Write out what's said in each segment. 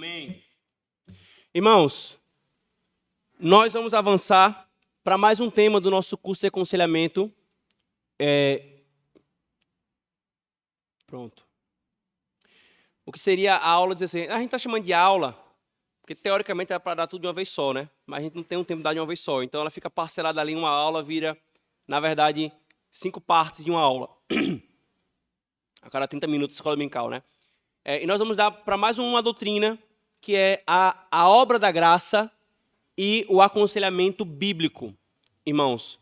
Amém. Irmãos, nós vamos avançar para mais um tema do nosso curso de aconselhamento. Pronto. O que seria a aula 16? A gente está chamando de aula, porque teoricamente era para dar tudo de uma vez só, né? Mas a gente não tem um tempo de dar de uma vez só. Então ela fica parcelada ali, uma aula vira, na verdade, 5 partes de uma aula. A cada 30 minutos, escola dominical, né? E nós vamos dar para mais uma doutrina, que é a obra da graça e o aconselhamento bíblico, irmãos.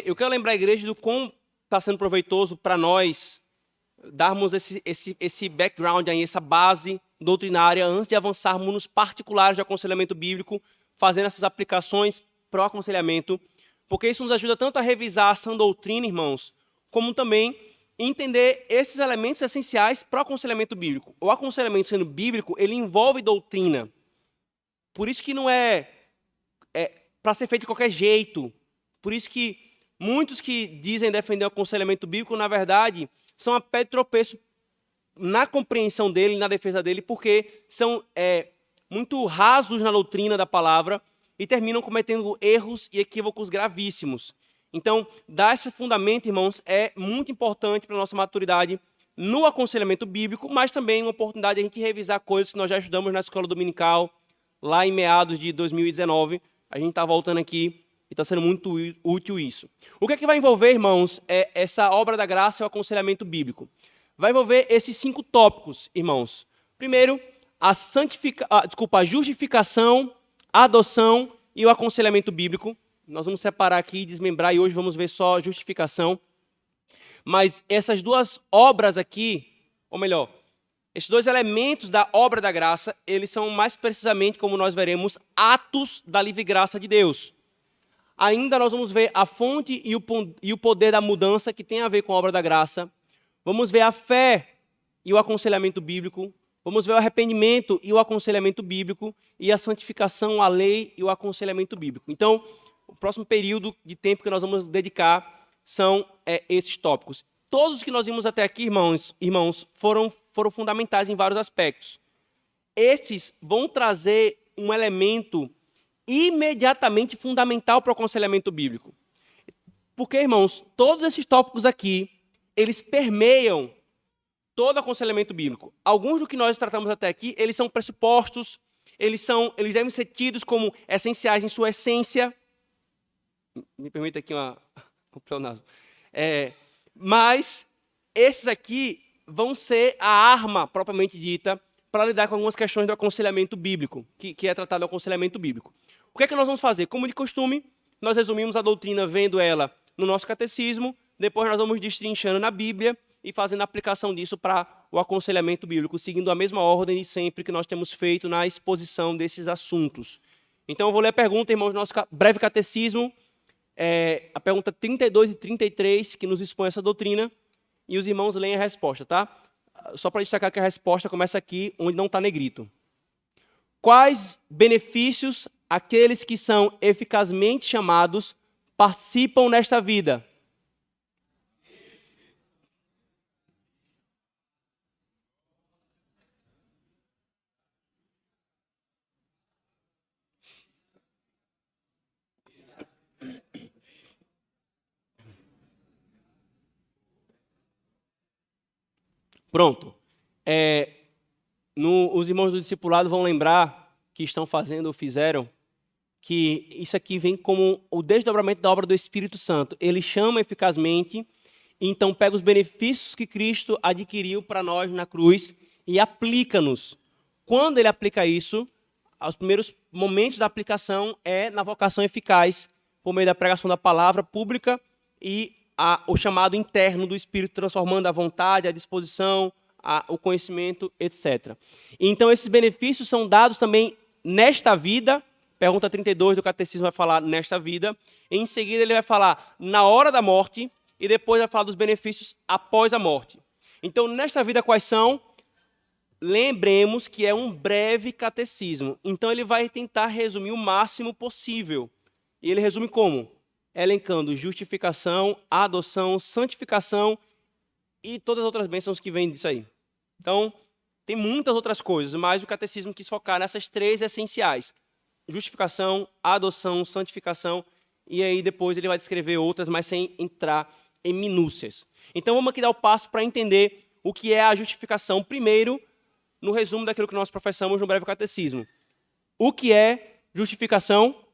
Eu quero lembrar a igreja do quão está sendo proveitoso para nós darmos esse background, aí, essa base doutrinária, antes de avançarmos nos particulares de aconselhamento bíblico, fazendo essas aplicações para o aconselhamento, porque isso nos ajuda tanto a revisar a sã doutrina, irmãos, como também entender esses elementos essenciais para o aconselhamento bíblico. O aconselhamento sendo bíblico, ele envolve doutrina. Por isso que não é para ser feito de qualquer jeito. Por isso que muitos que dizem defender o aconselhamento bíblico, na verdade, são a pé de tropeço na compreensão dele, na defesa dele, porque são muito rasos na doutrina da palavra e terminam cometendo erros e equívocos gravíssimos. Então, dar esse fundamento, irmãos, é muito importante para a nossa maturidade no aconselhamento bíblico, mas também uma oportunidade de a gente revisar coisas que nós já estudamos na escola dominical, lá em meados de 2019. A gente está voltando aqui e está sendo muito útil isso. O que é que vai envolver, irmãos, essa obra da graça e o aconselhamento bíblico? Vai envolver esses 5 tópicos, irmãos. Primeiro, a justificação, a adoção e o aconselhamento bíblico. Nós vamos separar aqui, desmembrar, e hoje vamos ver só a justificação. Mas essas duas obras aqui, ou melhor, esses 2 elementos da obra da graça, eles são mais precisamente, como nós veremos, atos da livre graça de Deus. Ainda nós vamos ver a fonte e o poder da mudança, que tem a ver com a obra da graça. Vamos ver a fé e o aconselhamento bíblico. Vamos ver o arrependimento e o aconselhamento bíblico. E a santificação, a lei e o aconselhamento bíblico. Então, o próximo período de tempo que nós vamos dedicar são esses tópicos. Todos os que nós vimos até aqui, irmãos, foram fundamentais em vários aspectos. Estes vão trazer um elemento imediatamente fundamental para o aconselhamento bíblico. Porque, irmãos, todos esses tópicos aqui, eles permeiam todo o aconselhamento bíblico. Alguns do que nós tratamos até aqui, eles são pressupostos, eles devem ser tidos como essenciais em sua essência. Me permita aqui um pleonasmo. Mas esses aqui vão ser a arma propriamente dita para lidar com algumas questões do aconselhamento bíblico, que é tratado do aconselhamento bíblico. O que é que nós vamos fazer? Como de costume, nós resumimos a doutrina vendo ela no nosso catecismo, depois nós vamos destrinchando na Bíblia e fazendo a aplicação disso para o aconselhamento bíblico, seguindo a mesma ordem de sempre que nós temos feito na exposição desses assuntos. Então eu vou ler a pergunta, irmãos, do nosso breve catecismo, a pergunta 32 e 33, que nos expõe essa doutrina, e os irmãos leem a resposta, tá? Só para destacar que a resposta começa aqui, onde não está negrito. Quais benefícios aqueles que são eficazmente chamados participam nesta vida? Pronto. Os irmãos do discipulado vão lembrar que estão fazendo ou fizeram que isso aqui vem como o desdobramento da obra do Espírito Santo. Ele chama eficazmente, então pega os benefícios que Cristo adquiriu para nós na cruz e aplica-nos. Quando ele aplica isso, os primeiros momentos da aplicação é na vocação eficaz, por meio da pregação da palavra pública e o chamado interno do Espírito, transformando a vontade, a disposição, o conhecimento, etc. Então, esses benefícios são dados também nesta vida. Pergunta 32 do Catecismo vai falar nesta vida. Em seguida, ele vai falar na hora da morte e depois vai falar dos benefícios após a morte. Então, nesta vida, quais são? Lembremos que é um breve catecismo. Então, ele vai tentar resumir o máximo possível. E ele resume como? Elencando justificação, adoção, santificação e todas as outras bênçãos que vêm disso aí. Então, Tem muitas outras coisas, mas o catecismo quis focar nessas três essenciais: justificação, adoção, santificação, e aí depois ele vai descrever outras, mas sem entrar em minúcias. Então vamos aqui dar o passo para entender o que é a justificação, primeiro, no resumo daquilo que nós professamos no breve catecismo. O que é justificação?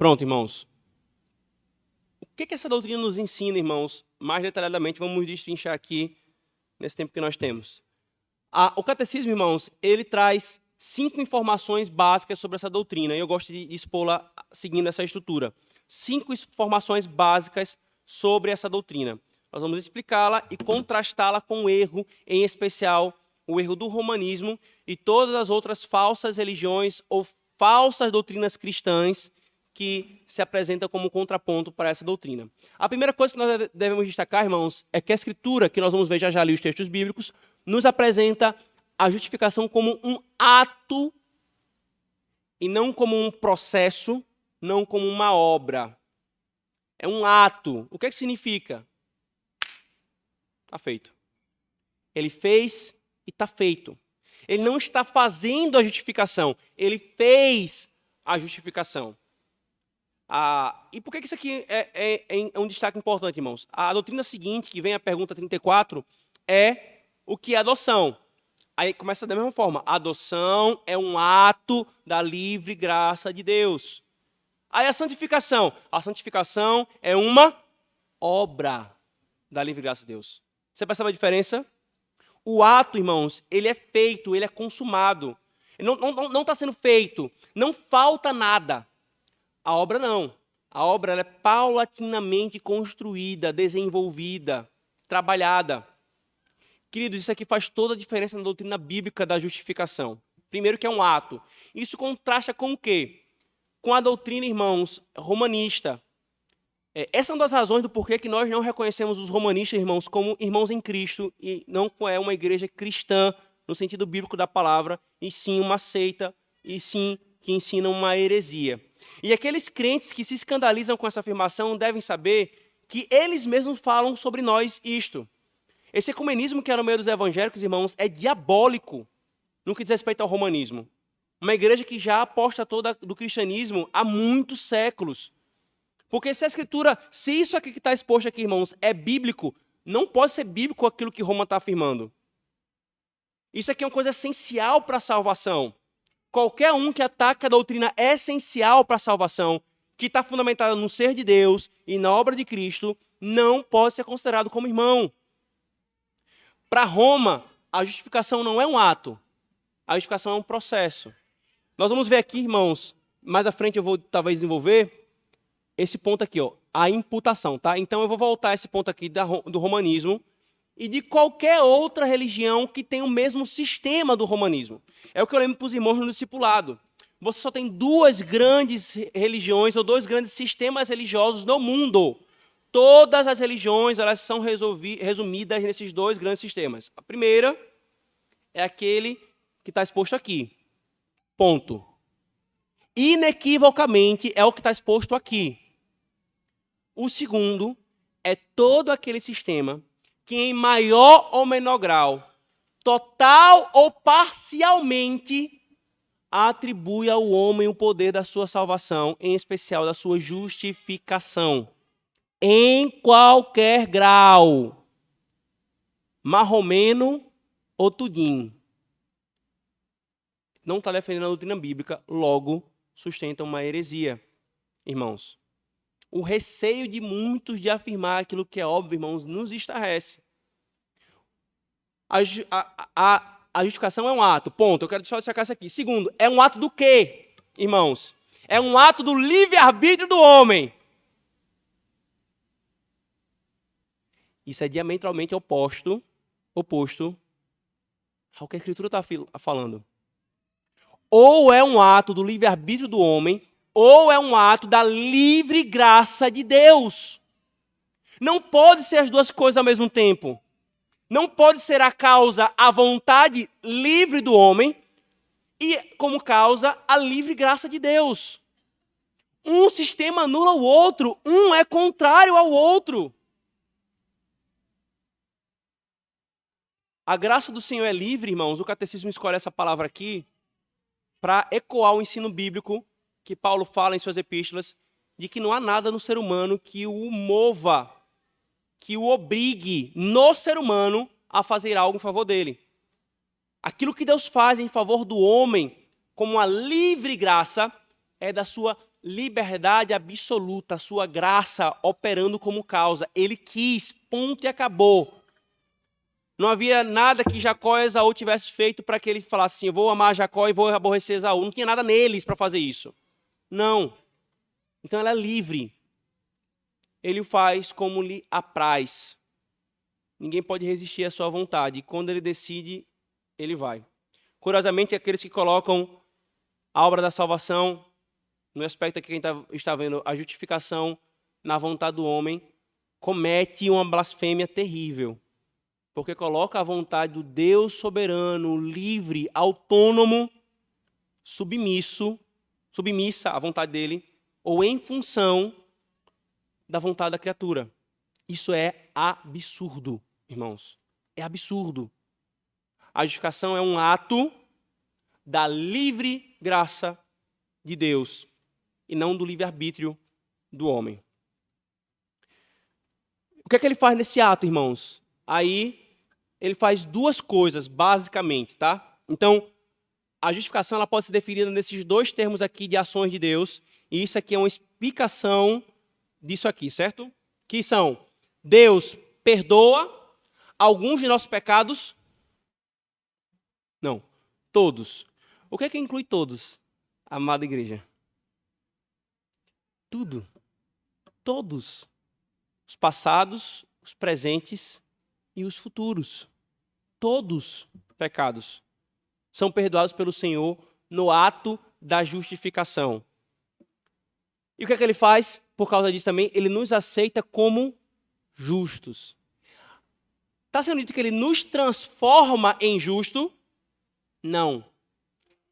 Pronto, irmãos. O que essa doutrina nos ensina, irmãos? Mais detalhadamente, vamos destrinchar aqui nesse tempo que nós temos. O catecismo, irmãos, ele traz 5 informações básicas sobre essa doutrina, e eu gosto de expô-la seguindo essa estrutura. 5 informações básicas sobre essa doutrina. Nós vamos explicá-la e contrastá-la com o erro, em especial o erro do romanismo e todas as outras falsas religiões ou falsas doutrinas cristãs que se apresentam como contraponto para essa doutrina. A primeira coisa que nós devemos destacar, irmãos, é que a Escritura, que nós vamos ver já ali os textos bíblicos, nos apresenta a justificação como um ato e não como um processo, não como uma obra. É um ato. O que é que significa? Está feito. Ele fez e está feito. Ele não está fazendo a justificação, ele fez a justificação. E por que isso aqui é um destaque importante, irmãos? A doutrina seguinte, que vem a pergunta 34, é o que é adoção. Aí começa da mesma forma. Adoção é um ato da livre graça de Deus. Aí a santificação. A santificação é uma obra da livre graça de Deus. Você percebe a diferença? O ato, irmãos, ele é feito, ele é consumado. Ele não está sendo feito. Não falta nada. A obra não. A obra ela é paulatinamente construída, desenvolvida, trabalhada. Queridos, isso aqui faz toda a diferença na doutrina bíblica da justificação. Primeiro que é um ato. Isso contrasta com o quê? Com a doutrina, irmãos, romanista. Essa é uma das razões do porquê que nós não reconhecemos os romanistas, irmãos, como irmãos em Cristo, e não é uma igreja cristã, no sentido bíblico da palavra, e sim uma seita, e sim que ensina uma heresia. E aqueles crentes que se escandalizam com essa afirmação devem saber que eles mesmos falam sobre nós isto. Esse ecumenismo que é no meio dos evangélicos, irmãos, é diabólico no que diz respeito ao romanismo. Uma igreja que já aposta toda do cristianismo há muitos séculos. Porque se a Escritura, se isso aqui que está exposto aqui, irmãos, é bíblico, não pode ser bíblico aquilo que Roma está afirmando. Isso aqui é uma coisa essencial para a salvação. Qualquer um que ataca a doutrina essencial para a salvação, que está fundamentada no ser de Deus e na obra de Cristo, não pode ser considerado como irmão. Para Roma, a justificação não é um ato, a justificação é um processo. Nós vamos ver aqui, irmãos, mais à frente eu vou talvez desenvolver esse ponto aqui, ó, a imputação, tá? Então eu vou voltar a esse ponto aqui do romanismo e de qualquer outra religião que tenha o mesmo sistema do romanismo. É o que eu lembro para os irmãos no discipulado. Você só tem 2 grandes religiões ou 2 grandes sistemas religiosos no mundo. Todas as religiões elas são resumidas nesses 2 grandes sistemas. A primeira é aquele que está exposto aqui. Ponto. Inequivocamente é o que está exposto aqui. O segundo é todo aquele sistema que em maior ou menor grau, total ou parcialmente, atribui ao homem o poder da sua salvação, em especial da sua justificação. Em qualquer grau, marromeno ou tudinho. Não está defendendo a doutrina bíblica, logo sustenta uma heresia, irmãos. O receio de muitos de afirmar aquilo que é óbvio, irmãos, nos estarrece. A justificação é um ato, ponto. Eu quero só destacar isso aqui. Segundo, é um ato do quê, irmãos? É um ato do livre-arbítrio do homem. Isso é diametralmente oposto ao que a Escritura está falando. Ou é um ato do livre-arbítrio do homem, ou é um ato da livre graça de Deus. Não pode ser as duas coisas ao mesmo tempo. Não pode ser a causa a vontade livre do homem e, como causa, a livre graça de Deus. Um sistema anula o outro, um é contrário ao outro. A graça do Senhor é livre, irmãos. O catecismo escolhe essa palavra aqui para ecoar o ensino bíblico que Paulo fala em suas epístolas, de que não há nada no ser humano que o mova, que o obrigue no ser humano a fazer algo em favor dele. Aquilo que Deus faz em favor do homem, como uma livre graça, é da sua liberdade absoluta, a sua graça operando como causa. Ele quis, ponto e acabou. Não havia nada que Jacó e Esaú tivesse feito para que ele falasse assim, eu vou amar Jacó e vou aborrecer Esaú. Não tinha nada neles para fazer isso. Não. Então ela é livre. Ele o faz como lhe apraz. Ninguém pode resistir à sua vontade. E quando ele decide, ele vai. Curiosamente, aqueles que colocam a obra da salvação, no aspecto que quem está vendo, a justificação na vontade do homem, comete uma blasfêmia terrível. Porque coloca a vontade do Deus soberano, livre, autônomo, submissa à vontade dele, ou em função da vontade da criatura. Isso é absurdo, irmãos. É absurdo. A justificação é um ato da livre graça de Deus e não do livre-arbítrio do homem. O que é que ele faz nesse ato, irmãos? Aí ele faz duas coisas, basicamente, tá? Então, a justificação ela pode ser definida nesses dois termos aqui de ações de Deus, e isso aqui é uma explicação disso aqui, certo? Que são, Deus perdoa alguns de nossos pecados? Não, todos. O que é que inclui todos, amada igreja? Tudo. Todos. Os passados, os presentes e os futuros. Todos pecados são perdoados pelo Senhor no ato da justificação. E o que é que ele faz? Por causa disso também, ele nos aceita como justos. Está sendo dito que ele nos transforma em justo? Não.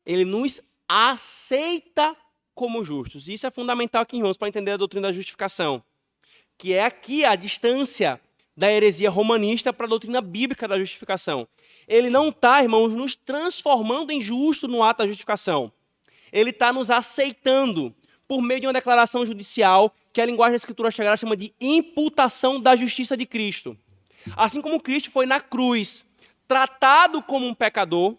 Ele nos aceita como justos. Isso é fundamental aqui, irmãos, para entender a doutrina da justificação. Que é aqui a distância da heresia romanista para a doutrina bíblica da justificação. Ele não está, irmãos, nos transformando em justo no ato da justificação. Ele está nos aceitando por meio de uma declaração judicial que a linguagem da Escritura Sagrada chama de imputação da justiça de Cristo. Assim como Cristo foi na cruz tratado como um pecador,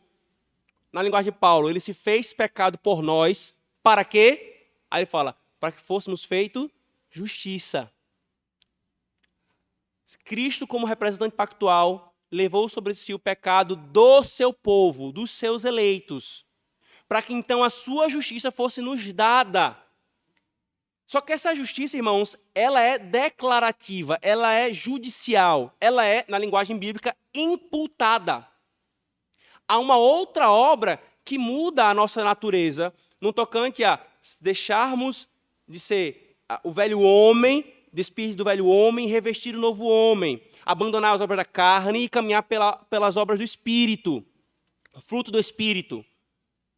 na linguagem de Paulo, ele se fez pecado por nós, para quê? Aí ele fala, para que fôssemos feitos justiça. Cristo, como representante pactual, levou sobre si o pecado do seu povo, dos seus eleitos, para que então a sua justiça fosse nos dada. Só que essa justiça, irmãos, ela é declarativa, ela é judicial, ela é, na linguagem bíblica, imputada. Há uma outra obra que muda a nossa natureza, no tocante a deixarmos de ser o velho homem, despir do velho homem, revestir o novo homem, abandonar as obras da carne e caminhar pelas obras do Espírito, o fruto do Espírito,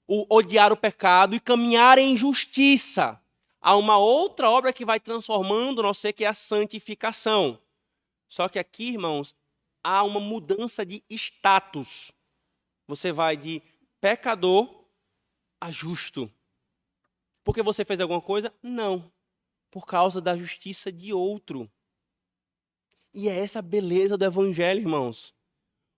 o odiar o pecado e caminhar em justiça. Há uma outra obra que vai transformando o nosso ser, que é a santificação. Só que aqui, irmãos, há uma mudança de status. Você vai de pecador a justo. Porque você fez alguma coisa? Não. Por causa da justiça de outro. E é essa a beleza do Evangelho, irmãos.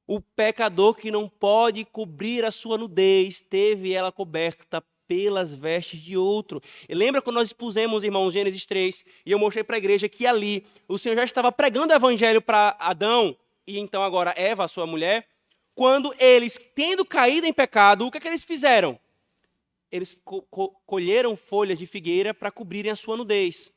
O pecador que não pode cobrir a sua nudez, teve ela coberta pelas vestes de outro. E lembra quando nós expusemos, irmãos, Gênesis 3, e eu mostrei para a igreja que ali o Senhor já estava pregando o Evangelho para Adão, e então agora Eva, a sua mulher, quando eles, tendo caído em pecado, o que é que eles fizeram? Eles colheram folhas de figueira para cobrirem a sua nudez.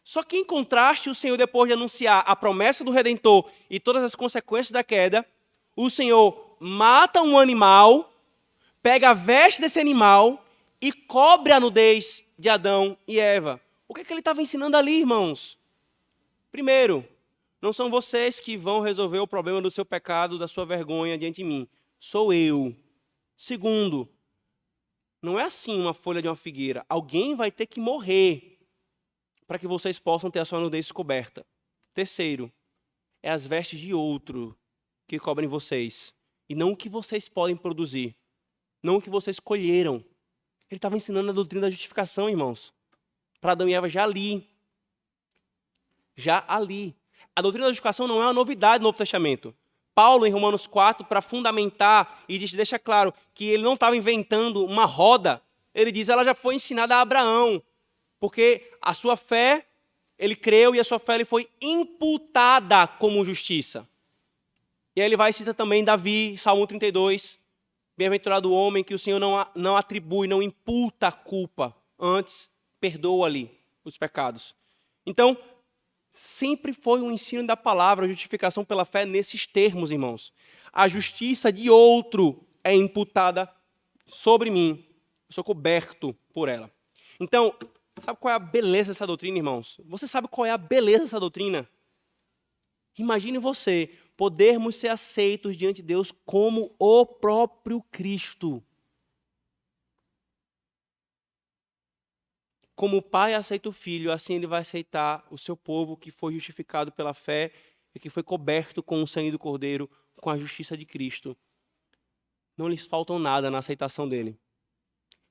Só que, em contraste, o Senhor, depois de anunciar a promessa do Redentor e todas as consequências da queda, o Senhor mata um animal, pega a veste desse animal e cobre a nudez de Adão e Eva. O que é que ele estava ensinando ali, irmãos? Primeiro, não são vocês que vão resolver o problema do seu pecado, da sua vergonha diante de mim. Sou eu. Segundo, não é assim uma folha de uma figueira. Alguém vai ter que morrer para que vocês possam ter a sua nudez coberta. Terceiro, é as vestes de outro que cobrem vocês. E não o que vocês podem produzir. Não o que vocês colheram. Ele estava ensinando a doutrina da justificação, irmãos. Para Adão e Eva já ali. Já ali. A doutrina da justificação não é uma novidade no Novo Testamento. Paulo, em Romanos 4, para fundamentar e deixa claro que ele não estava inventando uma roda, ele diz, ela já foi ensinada a Abraão, porque a sua fé, ele creu e a sua fé ele foi imputada como justiça. E aí ele vai e cita também Davi, Salmo 32, bem-aventurado o homem que o Senhor não atribui, não imputa a culpa, antes perdoa-lhe os pecados. Então, sempre foi um ensino da palavra, a justificação pela fé nesses termos, irmãos. A justiça de outro é imputada sobre mim. Eu sou coberto por ela. Então, sabe qual é a beleza dessa doutrina, irmãos? Você sabe qual é a beleza dessa doutrina? Imagine você podermos ser aceitos diante de Deus como o próprio Cristo. Como o Pai aceita o Filho, assim Ele vai aceitar o seu povo que foi justificado pela fé e que foi coberto com o sangue do Cordeiro, com a justiça de Cristo. Não lhes faltam nada na aceitação dele.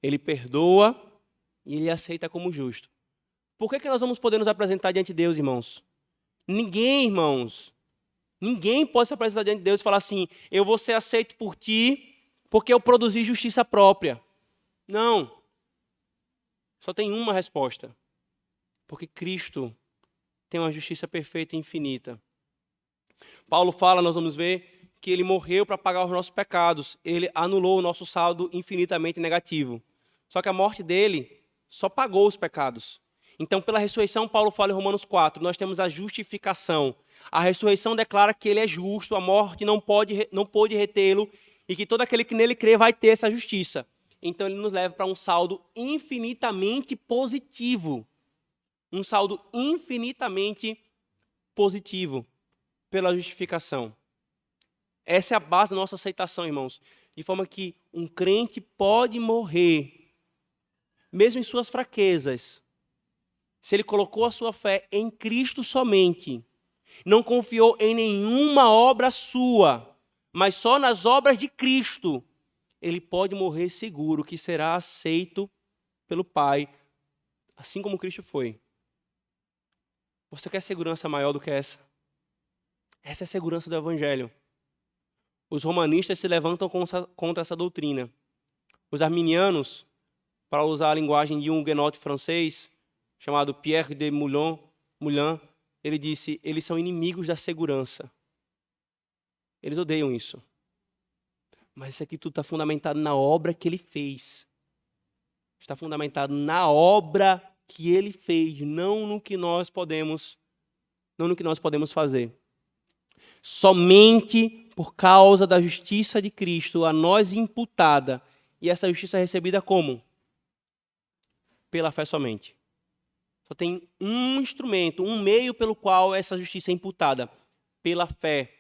Ele perdoa e Ele aceita como justo. Por que nós vamos poder nos apresentar diante de Deus, irmãos? Ninguém, irmãos, ninguém pode se apresentar diante de Deus e falar assim, eu vou ser aceito por ti porque eu produzi justiça própria. Não. Só tem uma resposta. Porque Cristo tem uma justiça perfeita e infinita. Paulo fala, nós vamos ver, que ele morreu para pagar os nossos pecados. Ele anulou o nosso saldo infinitamente negativo. Só que a morte dele só pagou os pecados. Então, pela ressurreição, Paulo fala em Romanos 4, nós temos a justificação. A ressurreição declara que ele é justo, a morte não pôde retê-lo e que todo aquele que nele crê vai ter essa justiça. Então, ele nos leva para um saldo infinitamente positivo. Um saldo infinitamente positivo pela justificação. Essa é a base da nossa aceitação, irmãos. De forma que um crente pode morrer, mesmo em suas fraquezas, se ele colocou a sua fé em Cristo somente, não confiou em nenhuma obra sua, mas só nas obras de Cristo, ele pode morrer seguro que será aceito pelo Pai, assim como Cristo foi. Você quer segurança maior do que essa? Essa é a segurança do Evangelho. Os romanistas se levantam contra essa doutrina. Os arminianos, para usar a linguagem de um huguenote francês, chamado Pierre de Moulin, ele disse, eles são inimigos da segurança. Eles odeiam isso. Mas isso aqui tudo está fundamentado na obra que ele fez. Está fundamentado na obra que ele fez, não no que nós podemos fazer. Somente por causa da justiça de Cristo, a nós imputada, e essa justiça é recebida como? Pela fé somente. Só tem um instrumento, um meio pelo qual essa justiça é imputada, pela fé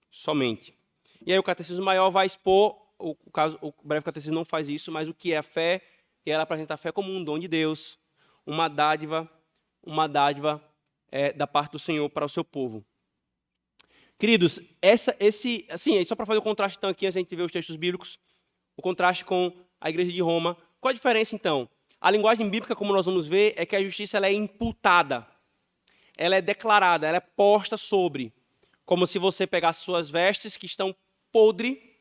somente. E aí o Catecismo Maior vai expor, o Breve Catecismo não faz isso, mas o que é a fé, e ela apresenta a fé como um dom de Deus, uma dádiva da parte do Senhor para o seu povo. Queridos, só para fazer o contraste então aqui, antes de a gente ver os textos bíblicos, o contraste com a igreja de Roma. Qual a diferença então? A linguagem bíblica, como nós vamos ver, é que a justiça ela é imputada, ela é declarada, ela é posta sobre, como se você pegasse suas vestes que estão podre,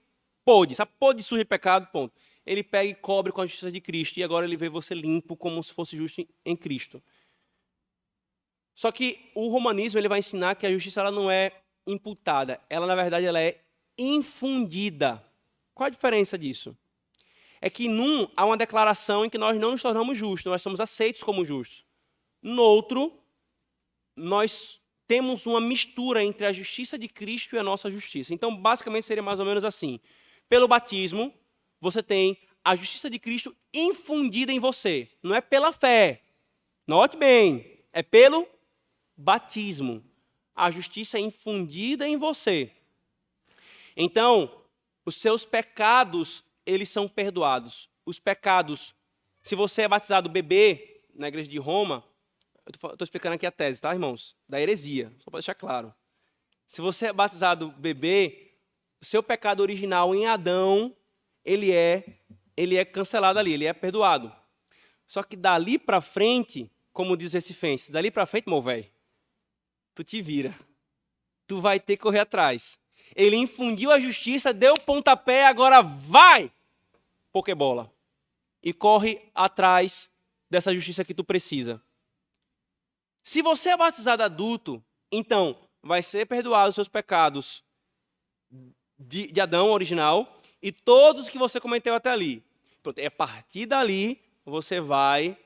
sujo de pecado, ponto. Ele pega e cobre com a justiça de Cristo, e agora ele vê você limpo como se fosse justo em Cristo. Só que o romanismo ele vai ensinar que a justiça ela não é imputada, ela na verdade ela é infundida. Qual a diferença disso? É que num há uma declaração em que nós não nos tornamos justos, nós somos aceitos como justos. No outro, nós temos uma mistura entre a justiça de Cristo e a nossa justiça. Então, basicamente, seria mais ou menos assim. Pelo batismo, você tem a justiça de Cristo infundida em você. Não é pela fé. Note bem, é pelo batismo. A justiça é infundida em você. Então, os seus pecados, eles são perdoados. Os pecados, se você é batizado bebê na igreja de Roma, eu estou explicando aqui a tese, tá, irmãos? Da heresia, só para deixar claro. Se você é batizado bebê, o seu pecado original em Adão, ele é cancelado ali, ele é perdoado. Só que dali para frente, como diz o recifense, dali para frente, meu velho, tu te vira. Tu vai ter que correr atrás. Ele infundiu a justiça, deu pontapé, agora vai, pokebola. E corre atrás dessa justiça que tu precisa. Se você é batizado adulto, então vai ser perdoado os seus pecados de Adão original e todos que você cometeu até ali. A partir dali, você vai...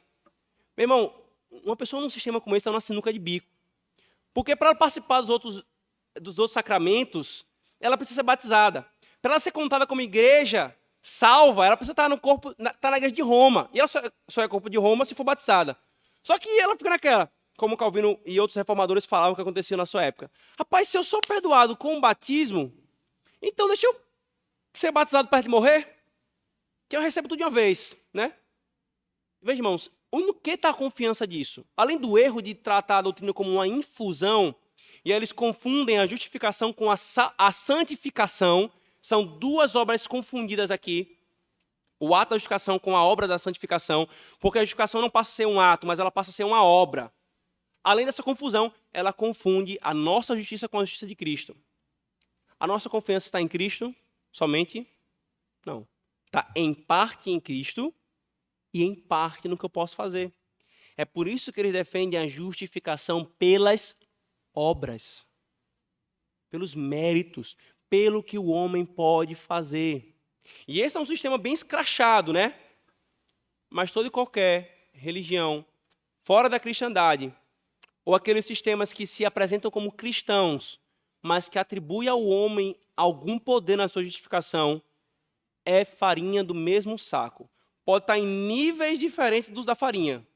Meu irmão, uma pessoa num sistema como esse está numa sinuca de bico. Porque para participar dos outros sacramentos, ela precisa ser batizada. Para ela ser contada como igreja salva, ela precisa estar na igreja de Roma. E ela só é corpo de Roma se for batizada. Só que ela fica naquela, como Calvino e outros reformadores falavam que acontecia na sua época. Rapaz, se eu sou perdoado com o batismo, então deixa eu ser batizado perto de morrer, que eu recebo tudo de uma vez, né? Veja, irmãos, no que está a confiança disso? Além do erro de tratar a doutrina como uma infusão, e eles confundem a justificação com a santificação, são duas obras confundidas aqui. O ato da justificação com a obra da santificação, porque a justificação não passa a ser um ato, mas ela passa a ser uma obra. Além dessa confusão, ela confunde a nossa justiça com a justiça de Cristo. A nossa confiança está em Cristo somente? Não. Está em parte em Cristo e em parte no que eu posso fazer. É por isso que eles defendem a justificação pelas obras, pelos méritos, pelo que o homem pode fazer. E esse é um sistema bem escrachado, né? Mas toda e qualquer religião fora da cristandade, ou aqueles sistemas que se apresentam como cristãos, mas que atribuem ao homem algum poder na sua justificação, é farinha do mesmo saco. Pode estar em níveis diferentes dos da farinha.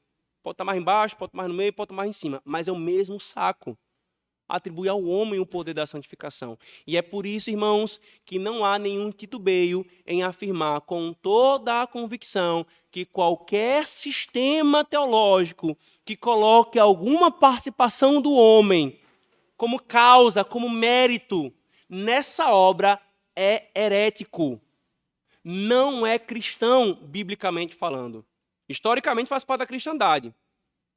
Pode estar mais embaixo, pode estar mais no meio, pode estar mais em cima. Mas é o mesmo saco. Atribui ao homem o poder da santificação. E é por isso, irmãos, que não há nenhum titubeio em afirmar com toda a convicção que qualquer sistema teológico que coloque alguma participação do homem como causa, como mérito, nessa obra é herético. Não é cristão, biblicamente falando. Historicamente faz parte da cristandade.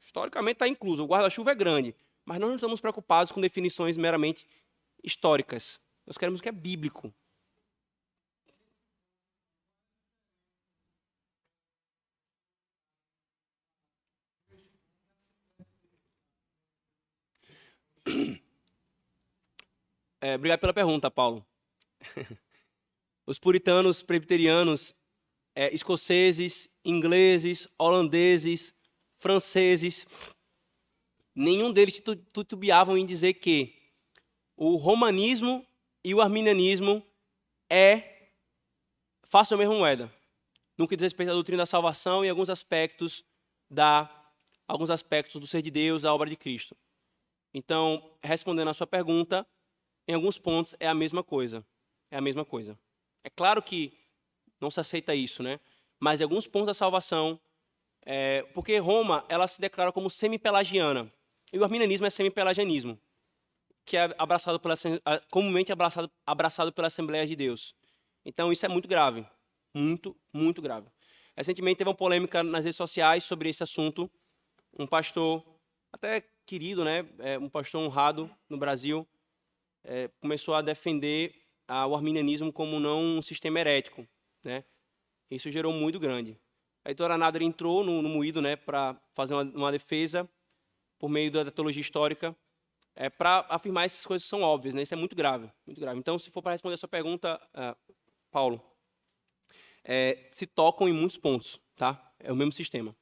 Historicamente está incluso. O guarda-chuva é grande. Mas nós não estamos preocupados com definições meramente históricas. Nós queremos que é bíblico. Obrigado pela pergunta, Paulo. Os puritanos, presbiterianos, escoceses, ingleses, holandeses, franceses, nenhum deles titubeavam em dizer que o romanismo e o arminianismo façam a mesma moeda, no que diz respeito à doutrina da salvação e alguns aspectos do ser de Deus, da obra de Cristo. Então, respondendo à sua pergunta, em alguns pontos é a mesma coisa. É a mesma coisa. É claro que não se aceita isso, né? Mas em alguns pontos da salvação, porque Roma ela se declara como semi-pelagiana. E o arminianismo é semi-pelagianismo, que é comumente abraçado pela Assembleia de Deus. Então, isso é muito grave. Muito, muito grave. Recentemente, teve uma polêmica nas redes sociais sobre esse assunto. Um pastor, até querido, né? Um pastor honrado no Brasil, começou a defender o arminianismo como não um sistema herético, né? Isso gerou um moído grande. A editora Nader entrou no moído, né, para fazer uma defesa por meio da teologia histórica, para afirmar essas coisas que são óbvias, né? Isso é muito grave, muito grave. Então, se for para responder a sua pergunta, Paulo, se tocam em muitos pontos, tá? É o mesmo sistema.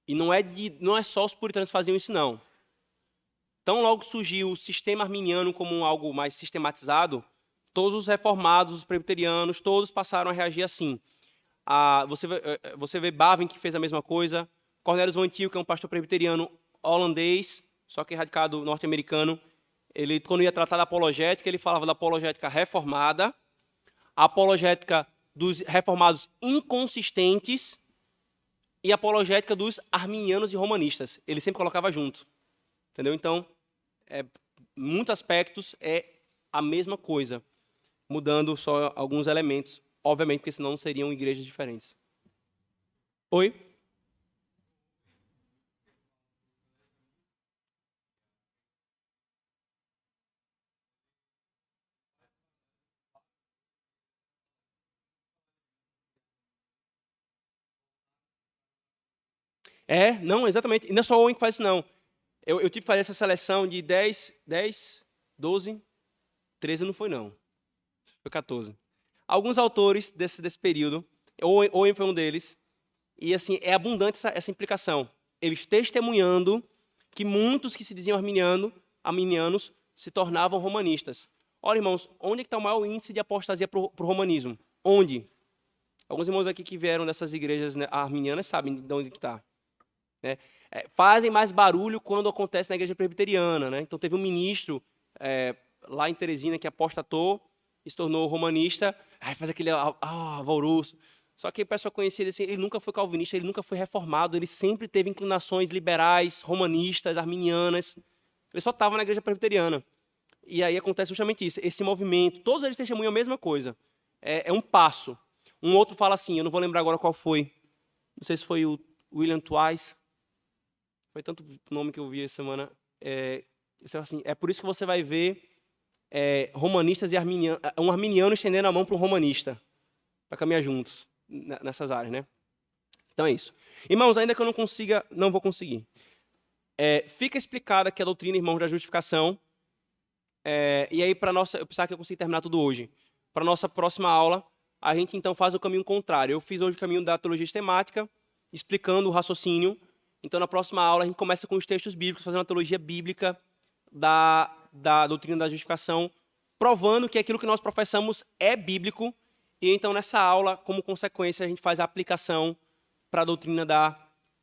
E não é só os puritanos que faziam isso, não. Tão logo surgiu o sistema arminiano como algo mais sistematizado, todos os reformados, os presbiterianos, todos passaram a reagir assim. Você vê Bavinck, que fez a mesma coisa. Cornelius Van Til, que é um pastor presbiteriano holandês, só que radicado norte-americano. Ele, quando ia tratar da apologética, ele falava da apologética reformada, a apologética dos reformados inconsistentes e a apologética dos arminianos e romanistas. Ele sempre colocava junto. Entendeu? Então, muitos aspectos é a mesma coisa, mudando só alguns elementos, obviamente, porque senão seriam igrejas diferentes. Oi? Não, exatamente. E não é só o Owen que faz isso, não. Eu tive que fazer essa seleção de 10, 12, 13 não foi, não. Foi 14. Alguns autores desse período, Owen foi um deles, e assim, é abundante essa implicação. Eles testemunhando que muitos que se diziam arminianos se tornavam romanistas. Olha, irmãos, onde é que está o maior índice de apostasia para o romanismo? Onde? Alguns irmãos aqui que vieram dessas igrejas, né, arminianas sabem de onde está. Né? Fazem mais barulho quando acontece na igreja presbiteriana. Né? Então, teve um ministro lá em Teresina que apostatou e se tornou romanista, faz aquele alvoroço. Só que o pessoal conhecia ele assim, ele nunca foi calvinista, ele nunca foi reformado, ele sempre teve inclinações liberais, romanistas, arminianas. Ele só estava na igreja presbiteriana. E aí acontece justamente isso, esse movimento, todos eles testemunham a mesma coisa. É um passo. Um outro fala assim, eu não vou lembrar agora qual foi, não sei se foi o William Twice, foi tanto nome que eu vi essa semana. Assim, é por isso que você vai ver romanistas e arminianos, um arminiano estendendo a mão para um romanista, para caminhar juntos nessas áreas, né? Então é isso. Irmãos, ainda que eu não vou conseguir. Fica explicada aqui a doutrina, irmãos, da justificação. E aí, eu pensava que eu consegui terminar tudo hoje. Para a nossa próxima aula, a gente então faz o caminho contrário. Eu fiz hoje o caminho da teologia sistemática, explicando o raciocínio. Então, na próxima aula, a gente começa com os textos bíblicos, fazendo uma teologia bíblica da doutrina da justificação, provando que aquilo que nós professamos é bíblico. E então, nessa aula, como consequência, a gente faz a aplicação para a doutrina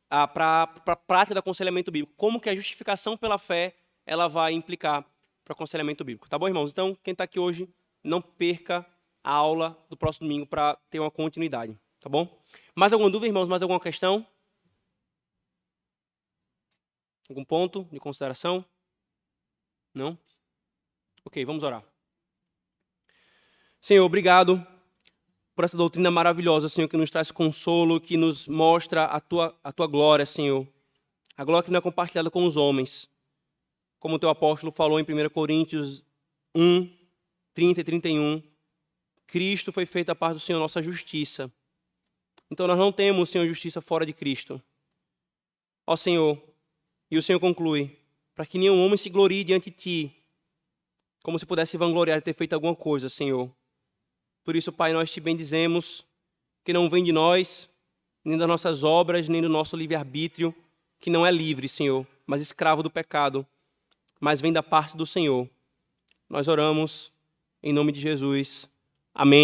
para a prática do aconselhamento bíblico. Como que a justificação pela fé ela vai implicar para o aconselhamento bíblico. Tá bom, irmãos? Então, quem está aqui hoje, não perca a aula do próximo domingo para ter uma continuidade. Tá bom? Mais alguma dúvida, irmãos? Mais alguma questão? Algum ponto de consideração? Não? Ok, vamos orar. Senhor, obrigado por essa doutrina maravilhosa, Senhor, que nos traz consolo, que nos mostra a tua glória, Senhor. A glória que não é compartilhada com os homens. Como o teu apóstolo falou em 1 Coríntios 1, 30 e 31, Cristo foi feito a parte do Senhor, nossa justiça. Então nós não temos, Senhor, justiça fora de Cristo. Ó Senhor, e o Senhor conclui, para que nenhum homem se glorie diante de Ti, como se pudesse vangloriar de ter feito alguma coisa, Senhor. Por isso, Pai, nós Te bendizemos, que não vem de nós, nem das nossas obras, nem do nosso livre-arbítrio, que não é livre, Senhor, mas escravo do pecado, mas vem da parte do Senhor. Nós oramos em nome de Jesus. Amém.